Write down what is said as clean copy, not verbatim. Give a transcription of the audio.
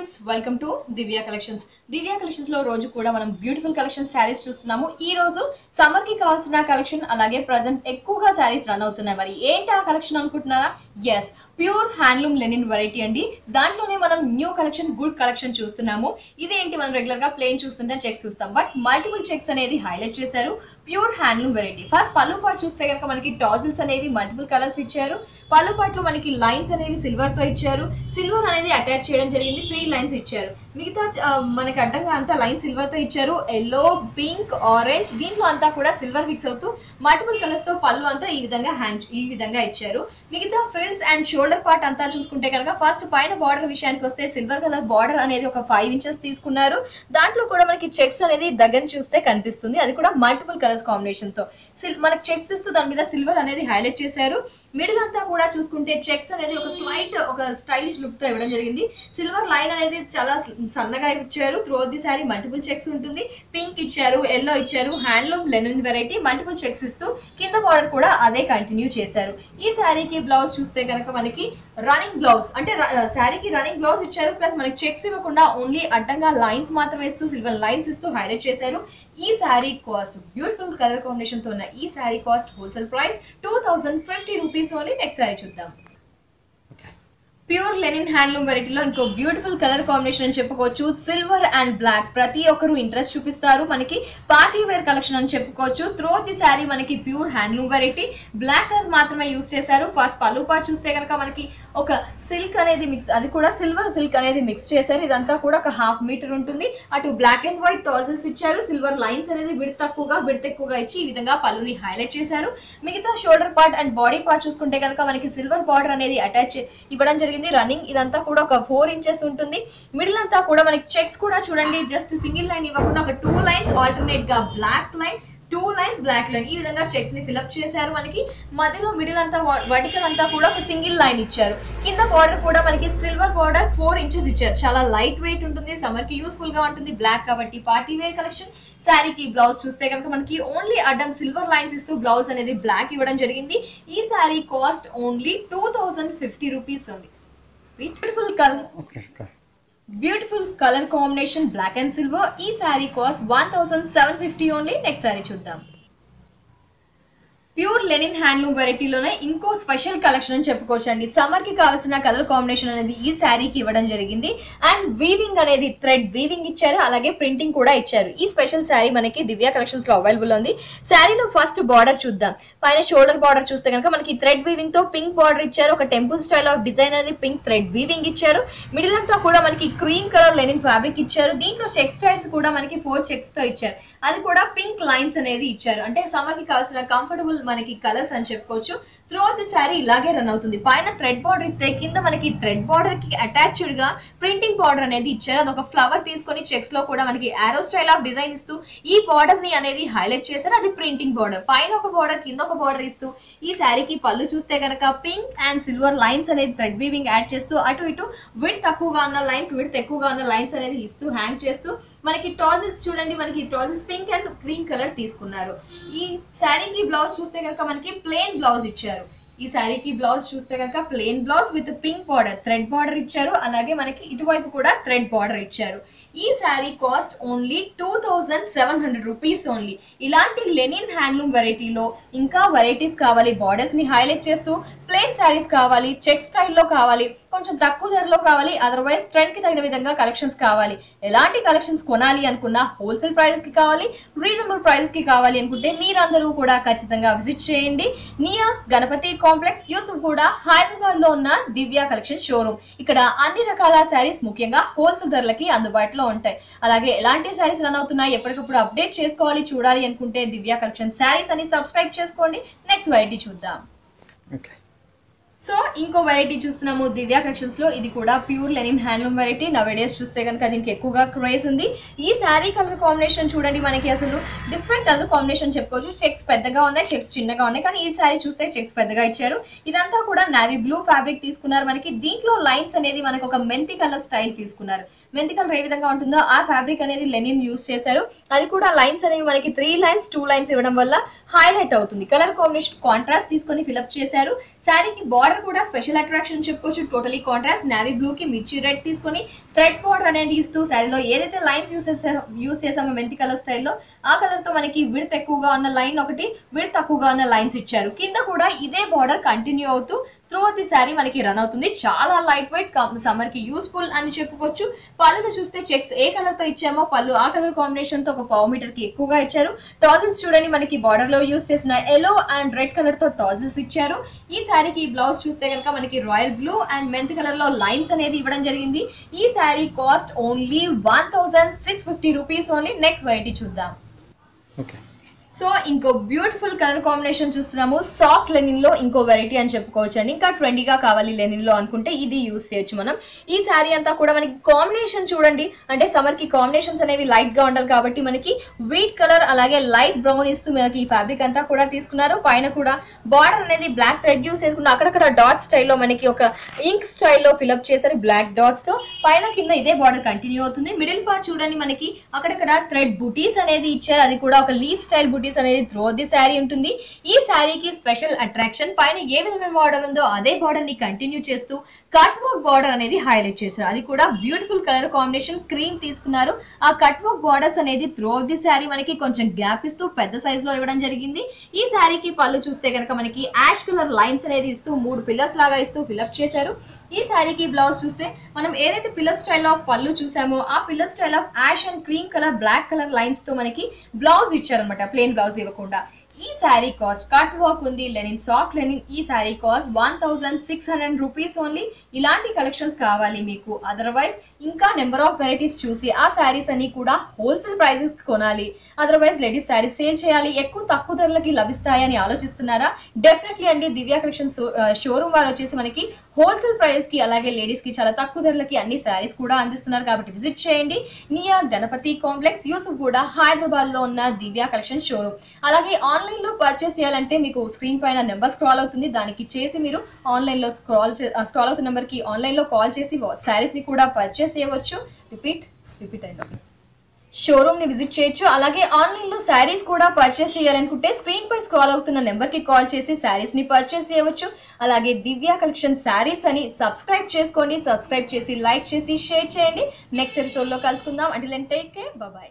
Friends welcome to Divya collections. Divya collections లో రోజు కూడా మనం బ్యూటిఫుల్ కలెక్షన్ శారీస్ చూస్తున్నాము. ఈ రోజు సమ్మర్ కి కావాల్సిన కలెక్షన్ అలాగే ప్రెజెంట్ ఎక్కువగా శారీస్ రన్ అవుతున్నాయి. మరి ఏంటి ఆ కలెక్షన్ అనుకుంటున్నారా? Yes, pure handloom linen variety అండి. దాంట్లోనే మనం న్యూ కలెక్షన్, గుడ్ కలెక్షన్ చూస్తున్నాము. ఇదేంటి, మనం రెగ్యులర్ గా ప్లేన్ చూస్తుంటే చెక్స్ చూస్తాం, బట్ మల్టిపుల్ చెక్స్ అనేది హైలైట్ చేశారు. Pure handloom variety. ఫస్ట్ పళ్ళు పాటు చూస్తే కనుక మనకి టాజిల్స్ అనేవి మల్టిపుల్ కలర్స్ ఇచ్చారు. పళ్ళు పాటలో మనకి లైన్స్ అనేవి సిల్వర్ తో ఇచ్చారు. సిల్వర్ అనేది అటాచ్ చేయడం జరిగింది. 3 లైన్స్ ఇచ్చారు. మిగతా మనకి అడ్డంగా అంతా లైన్ సిల్వర్ తో ఇచ్చారు. ఎల్లో, పింక్, ఆరెంజ్, దీంట్లో అంతా కూడా సిల్వర్ మిక్స్ అవుతూ మల్టిపుల్ కలర్స్ తో పళ్ళు అంతా ఈ విధంగా ఇచ్చారు. మిగతా ఫ్రిల్స్ అండ్ షోల్డర్ పార్ట్ అంతా చూసుకుంటే కనుక ఫస్ట్ పైన బార్డర్ విషయానికి వస్తే సిల్వర్ కలర్ బార్డర్ అనేది ఒక 5 ఇంచెస్ తీసుకున్నారు. దాంట్లో కూడా మనకి చెక్స్ అనేది దగ్గర చూస్తే కనిపిస్తుంది. అది కూడా మల్టిపుల్ కలర్స్ కాంబినేషన్ తో మనకి చెక్స్ ఇస్తూ దాని మీద సిల్వర్ అనేది హైలైట్ చేశారు. మిడిల్ అంతా కూడా చూసుకుంటే చెక్స్ అనేది ఒక స్టైలిష్ లుక్ తో ఇవ్వడం జరిగింది. సిల్వర్ లైన్ అనేది చాలా సన్నగా ఇచ్చారు. Through the sorry multiple checks ఉంటుంది. పింక్ ఇచ్చారు, ఎల్లో ఇచ్చారు. Handloom linen variety multiple checks ఇస్తూ కింద బార్డర్ కూడా అదే కంటిన్యూ చేశారు. ఈ శారీకి బ్లౌజ్ చూస్తే కనుక మనకి రన్నింగ్ బ్లౌజ్, అంటే శారీకి రన్నింగ్ బ్లౌజ్ ఇచ్చారు. ప్లస్ మనకి చెక్స్ ఇవ్వకుండా ఓన్లీ అడ్డంగా లైన్స్ మాత్రమే ఇస్తూ సిల్వర్ లైన్స్ ఇస్తూ హైలైట్ చేశారు. ఈ sari cost, beautiful colour combination తో ఉన్న ఈ sari cost wholesale price 2050 rupees only. Next sari చూద్దాం. ప్యూర్ లెనిన్ హ్యాండ్లూమ్ వెరైటీలో ఇంకో బ్యూటిఫుల్ కలర్ కాంబినేషన్ అని చెప్పుకోవచ్చు. సిల్వర్ అండ్ బ్లాక్ ప్రతి ఒక్కరు ఇంట్రెస్ట్ చూపిస్తారు. మనకి పార్టీ వేర్ కలెక్షన్ అని చెప్పుకోవచ్చు. త్రూ ది శారీ మనకి pure handloom variety black colour మాత్రమే యూస్ చేశారు. ఫస్ట్ పళ్ళు పార్ట్ చూస్తే కనుక మనకి ఒక సిల్క్ అనేది మిక్స్, అది కూడా సిల్వర్ సిల్క్ అనేది మిక్స్ చేశారు. ఇదంతా కూడా ఒక 1/2 మీటర్ ఉంటుంది. అటు బ్లాక్ అండ్ వైట్ టాజిల్స్ ఇచ్చారు. సిల్వర్ లైన్స్ అనేది విడత్ ఎక్కువగా ఇచ్చి ఈ విధంగా పళ్ళుని హైలైట్ చేశారు. మిగతా shoulder part and body part చూసుకుంటే కనుక మనకి సిల్వర్ బార్డర్ అనేది అటాచ్ ఇవ్వడం జరిగింది. రన్నింగ్ ఇదంతా కూడా ఒక 4 ఇంచెస్ ఉంటుంది. మిడిల్ అంతా కూడా మనకి చెక్స్ కూడా చూడండి, జస్ట్ సింగిల్ లైన్ ఇవ్వకుండా ఒక 2 లైన్స్ ఆల్టర్నేట్ గా black line, 2 lines black line, ఈ విధంగా చెక్స్ ని ఫిల్అప్ చేశారు. మనకి మధ్యలో మిడిల్ అంతా వర్టికల్ అంతా కూడా ఒక సింగిల్ లైన్ ఇచ్చారు. కింద బార్డర్ కూడా మనకి సిల్వర్ బార్డర్ 4 ఇంచెస్ ఇచ్చారు. చాలా లైట్ వెయిట్ ఉంటుంది, సమ్మర్ కి యూస్ఫుల్ గా ఉంటుంది. బ్లాక్ కాబట్టి పార్టీ వేర్ కలెక్షన్. శారీకి బ్లౌజ్ చూస్తే కనుక మనకి ఓన్లీ అడ్డం సిల్వర్ లైన్స్ ఇస్తూ బ్లౌజ్ అనేది బ్లాక్ ఇవ్వడం జరిగింది. ఈ sari cost only 2050 rupees only. Beautiful colour combination black and silver. ఈ sari cost 1750 only. Next sari చూద్దాం. ప్యూర్ లెనిన్ హ్యాండ్లూమ్ వెరైటీలోనే ఇంకో స్పెషల్ కలెక్షన్ అని చెప్పుకోవచ్చు అండి. సమ్మర్ కి కావాల్సిన కలర్ కాంబినేషన్ అనేది ఈ శారీకి ఇవ్వడం జరిగింది. అండ్ వీవింగ్ అనేది థ్రెడ్ వీవింగ్ ఇచ్చారు, అలాగే ప్రింటింగ్ కూడా ఇచ్చారు. ఈ స్పెషల్ శారీ మనకి దివ్య కలెక్షన్స్ లో అవైలబుల్ ఉంది. శారీలో ఫస్ట్ బార్డర్ చూద్దాం. పైన షోల్డర్ బార్డర్ చూస్తే కనుక మనకి థ్రెడ్ వీవింగ్ తో పింక్ బార్డర్ ఇచ్చారు. ఒక టెంపుల్ స్టైల్ ఆఫ్ డిజైన్ అనేది పింక్ థ్రెడ్ వీవింగ్ ఇచ్చారు. మిడిల్ అంతా కూడా మనకి క్రీమ్ కలర్ లెనిన్ ఫ్యాబ్రిక్ ఇచ్చారు. దీంట్లో చెక్ స్టైల్స్ కూడా మనకి 4 చెక్స్ తో ఇచ్చారు. అది కూడా పింక్ లైన్స్ అనేది ఇచ్చారు. అంటే సమ్మర్ కి కావాల్సిన కంఫర్టబుల్ మనకి కలర్స్ అని చెప్పుకోవచ్చు. త్రూ ది శారీ ఇలాగే రన్ అవుతుంది. పైన థ్రెడ్ బార్డర్ ఇస్తే కింద మనకి థ్రెడ్ బార్డర్ కి అటాచ్డ్ గా ప్రింటింగ్ బార్డర్ అనేది ఇచ్చారు. అదొక ఫ్లవర్ తీసుకొని చెక్స్ లో కూడా మనకి ఆరో స్టైల్ ఆఫ్ డిజైన్ ఇస్తూ ఈ బార్డర్ ని అనేది హైలైట్ చేశారు. అది ప్రింటింగ్ బార్డర్. పైన ఒక బార్డర్, కింద ఒక బార్డర్ ఇస్తూ ఈ శారీకి పళ్ళు చూస్తే కనుక పింక్ అండ్ సిల్వర్ లైన్స్ అనేది థ్రెడ్ వీవింగ్ యాడ్ చేస్తూ అటు ఇటు విడ్త్ తక్కువగా ఉన్న లైన్స్, విడ్త్ ఎక్కువగా ఉన్న లైన్స్ అనేది ఇస్తూ హ్యాంగ్ చేస్తూ మనకి టాజిల్స్ చూడండి, మనకి tassels pink and cream colour తీసుకున్నారు. ఈ శారీకి బ్లౌజ్ చూస్తే కనుక మనకి ప్లెయిన్ బ్లౌజ్ ఇచ్చారు. ఈ శారీకి బ్లౌజ్ చూస్తే కనుక plain blouse with pink border, thread border ఇచ్చారు. అలాగే మనకి ఇటువైపు కూడా థ్రెడ్ బార్డర్ ఇచ్చారు. ఈ sari cost only 2700 rupees only. ఇలాంటి లెనిన్ హ్యాండ్లూమ్ వెరైటీలో ఇంకా వెరైటీస్ కావాలి, బార్డర్స్ ని హైలైట్ చేస్తూ ప్లెయిన్ శారీస్ కావాలి, చెక్ స్టైల్లో కావాలి, కొంచెం తక్కువ ధరలో కావాలి, అదర్వైజ్ ట్రెండ్ కి తగిన విధంగా కలెక్షన్స్ కావాలి, ఎలాంటి కలెక్షన్స్ కొనాలి అనుకున్నా హోల్సేల్ ప్రైస్ కి కావాలి, రీజనబుల్ ప్రైస్ కి కావాలి అనుకుంటే మీరందరూ కూడా ఖచ్చితంగా విజిట్ చేయండి. నియర్ గణపతి కాంప్లెక్స్, యూసుఫ్ కూడా హైదరాబాద్ లో ఉన్న దివ్య కలెక్షన్ షోరూమ్. ఇక్కడ అన్ని రకాల శారీస్ ముఖ్యంగా హోల్సేల్ ధరలకి అందుబాటులో ఉంటాయి. అలాగే ఎలాంటి శారీస్ రన్ అవుతున్నాయి ఎప్పటికప్పుడు అప్డేట్ చేసుకోవాలి, చూడాలి అనుకుంటే దివ్య కలెక్షన్ శారీస్ అని సబ్స్క్రైబ్ చేసుకోండి. నెక్స్ట్ వెరైటీ చూద్దాం. సో ఇంకో వెరైటీ చూస్తున్నాము దివ్య కలెక్షన్స్ లో. ఇది కూడా pure linen handloom variety. Nowadays చూస్తే కనుక దీనికి ఎక్కువగా క్రేజ్ ఉంది. ఈ శారీ కలర్ కాంబినేషన్ చూడండి, మనకి అసలు డిఫరెంట్ కలర్ కాంబినేషన్ చెప్పుకోవచ్చు. చెక్స్ పెద్దగా ఉన్నాయి, చెక్స్ చిన్నగా ఉన్నాయి, కానీ ఈ శారీ చూస్తే చెక్స్ పెద్దగా ఇచ్చారు. ఇదంతా కూడా నావీ బ్లూ ఫ్యాబ్రిక్ తీసుకున్నారు. మనకి దీంట్లో లైన్స్ అనేది మనకు ఒక మెంతి కలర్ స్టైల్ తీసుకున్నారు. మెంతి కలర్ ఏ విధంగా ఉంటుందో ఆ ఫ్యాబ్రిక్ అనేది లెనిన్ యూస్ చేశారు. అది కూడా లైన్స్ అనేవి మనకి 3 లైన్స్ 2 లైన్స్ ఇవ్వడం వల్ల హైలైట్ అవుతుంది. కలర్ కాంబినేషన్ కాంట్రాస్ట్ తీసుకొని ఫిల్అప్ చేశారు. శారీకి బార్డర్ కూడా స్పెషల్ అట్రాక్షన్ చెప్పుకోవచ్చు. టోటలీ కాంట్రాస్ట్ నేవీ బ్లూ కి మిర్చి రెడ్ తీసుకొని థ్రెడ్ బార్డర్ అనేది ఇస్తూ శారీలో ఏదైతే లైన్స్ యూస్ చేసామో మెంతి కలర్ స్టైల్లో ఆ కలర్ తో మనకి విడ్త్ ఎక్కువగా ఉన్న లైన్ ఒకటి, విడ్త్ తక్కువగా ఉన్న లైన్స్ ఇచ్చారు. కింద కూడా ఇదే బార్డర్ కంటిన్యూ అవుతూ త్రూ ది శారీ మనకి రన్ అవుతుంది. చాలా లైట్ వెయిట్, సమ్మర్ కి యూస్ఫుల్ అని చెప్పుకోవచ్చు. పళ్ళును చూస్తే చెక్స్ ఏ కలర్ తో ఇచ్చామో పళ్ళు ఆ కలర్ కాంబినేషన్ తో ఒక పావు మీటర్ కి ఎక్కువగా ఇచ్చారు. టాజిల్స్ చూడండి, మనకి బార్డర్ లో యూస్ చేసిన ఎల్లో అండ్ రెడ్ కలర్ తో టాజిల్స్ ఇచ్చారు. ఈ శారీకి బ్లౌజ్ చూస్తే కనుక మనకి royal blue and mint colour లో లైన్స్ అనేది ఇవ్వడం జరిగింది. ఈ sari cost only 1650 rupees only. Next variety చూద్దాం. సో ఇంకో బ్యూటిఫుల్ కలర్ కాంబినేషన్ చూస్తున్నాము. సాఫ్ట్ లెనిన్ లో ఇంకో వెరైటీ అని చెప్పుకోవచ్చు అండి. ఇంకా ట్రెండీగా కావాలి లెనిన్ లో అనుకుంటే ఇది యూస్ చేయొచ్చు మనం. ఈ శారీ అంతా కూడా మనకి కాంబినేషన్ చూడండి, అంటే సమ్మర్ కి కాంబినేషన్స్ అనేవి లైట్ గా ఉండాలి కాబట్టి మనకి వీట్ కలర్ అలాగే లైట్ బ్రౌన్ ఇస్తూ మనకి ఈ ఫ్యాబ్రిక్ అంతా కూడా తీసుకున్నారు. పైన కూడా బార్డర్ అనేది బ్లాక్ థ్రెడ్ యూస్ చేసుకున్న అక్కడక్కడ డాట్ స్టైల్లో మనకి ఒక ఇంక్ స్టైల్లో ఫిల్అప్ చేశారు బ్లాక్ డాట్స్ తో. పైన కింద ఇదే బార్డర్ కంటిన్యూ అవుతుంది. మిడిల్ పార్ట్ చూడండి, మనకి అక్కడక్కడ థ్రెడ్ బుటీస్ అనేది ఇచ్చారు. అది కూడా ఒక లీఫ్ స్టైల్ బుటీస్ అనేది త్రూ ది శారీ ఉంటుంది. ఈ శారీకి స్పెషల్ అట్రాక్షన్ పైన ఏ విధమైన బార్డర్ ఉందో అదే బార్డర్ ని కంటిన్యూ చేస్తూ కట్ వర్క్ బార్డర్ అనేది హైలైట్ చేశారు. అది కూడా బ్యూటిఫుల్ కలర్ కాంబినేషన్ క్రీమ్ తీసుకున్నారు. ఆ కట్ వర్క్ బార్డర్స్ అనేది త్రూ ది శారీ మనకి కొంచెం గ్యాప్ ఇస్తూ పెద్ద సైజ్ లో ఇవ్వడం జరిగింది. ఈ శారీకి పళ్ళు చూస్తే కనుక మనకి యాష్ కలర్ లైన్స్ అనేది ఇస్తూ 3 పిల్లర్స్ లాగా ఇస్తూ ఫిల్అప్ చేశారు. ఈ శారీకి బ్లౌజ్ చూస్తే మనం ఏదైతే పిల్లర్ స్టైల్ ఆఫ్ పళ్ళు చూసామో ఆ pillar style of ash and cream colour black colour lines తో మనకి బ్లౌజ్ ఇచ్చారనమాట, ప్లెయిన్ బ్లౌజ్ ఇవ్వకుండా. ఈ శారీ కాస్ట్ కట్ వర్క్ ఉంది, లెనిన్ సాఫ్ట్ లెనిన్. ఈ శారీ కాస్ట్ 1600 రూపీస్ ఓన్లీ. ఇలాంటి కలెక్షన్స్ కావాలి మీకు, అదర్వైజ్ ఇంకా నెంబర్ ఆఫ్ వెరైటీస్ చూసి ఆ శారీస్ అన్ని కూడా హోల్సేల్ ప్రైజెస్ కొనాలి, అదర్వైజ్ లేడీస్ శారీస్ సేల్ చేయాలి, ఎక్కువ తక్కువ ధరలకి లభిస్తాయని ఆలోచిస్తున్నారా? డెఫినెట్లీ అండి, దివ్య కలెక్షన్స్ షోరూమ్ వారు వచ్చేసి మనకి హోల్సేల్ ప్రైస్ కి అలాగే లేడీస్ కి చాలా తక్కువ ధరలకి అన్ని శారీస్ కూడా అందిస్తున్నారు. కాబట్టి విజిట్ చేయండి. నియర్ గణపతి కాంప్లెక్స్, యూసుఫ్ కూడా హైదరాబాద్ లో ఉన్న దివ్య కలెక్షన్ షోరూమ్. అలాగే ఆన్లైన్ లో పర్చేస్ చేయాలంటే మీకు స్క్రీన్ పైన నెంబర్ స్క్రాల్ అవుతుంది, దానికి చేసి మీరు ఆన్లైన్ లో స్క్రాల్ అవుతున్న నెంబర్ కి ఆన్లైన్ లో కాల్ చేసి శారీస్ ని కూడా పర్చేస్ చేయవచ్చు. రిపీట్ అయింది. షోరూమ్ ని విజిట్ చేయొచ్చు. అలాగే ఆన్లైన్ లో శారీస్ కూడా పర్చేస్ చేయాలనుకుంటే స్క్రీన్ పై స్క్రాల్ అవుతున్న నెంబర్ కి కాల్ చేసి శారీస్ ని పర్చేస్ చేయవచ్చు. అలాగే దివ్య కలెక్షన్ శారీస్ అని సబ్స్క్రైబ్ చేసుకోండి. సబ్స్క్రైబ్ చేసి లైక్ చేసి షేర్ చేయండి. నెక్స్ట్ ఎపిసోడ్ లో కలుసుకుందాం. Until then take care, bye by.